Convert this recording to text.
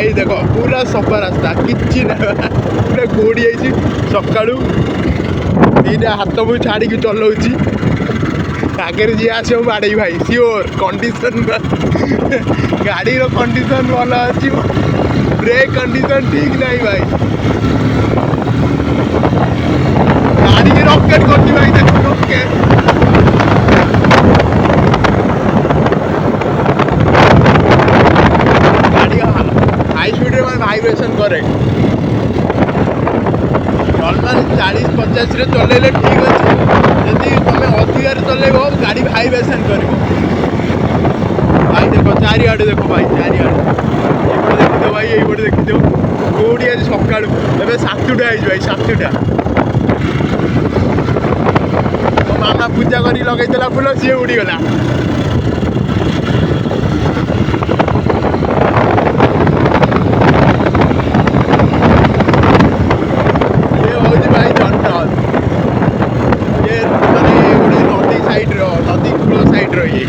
भाई देख पूरा सफा रास्ता कि ना पूरा गोड़ी आई सका दीटा हाथ मुझे छाड़ी चलाऊँगी आगे जी आस बाड़े भाई सियोर कंडीशन गाड़ी कंडीशन भल अच्छी ब्रेक कंडीशन ठीक नहीं भाई गाड़ी की रॉकेट करती भाई देख रॉकेट गाड़ी हाई स्पीड में वाइब्रेशन करे नॉर्मल 40-50 चलेले ठीक अच्छे यदि तुम अधिकार चलेब गाड़ी वाइब्रेशन कर भाई देख चारिआडे देख भाई चारिआडे ये देखिद भाई ये देखिद कौटी आज सका ए 7टा भाई 7टा मो मामा पूजा कर लगे फुल सी उड़ीगला ये हूँ भाई जंटल ये माने गोटे नदी साइड नदी कूल साइड ये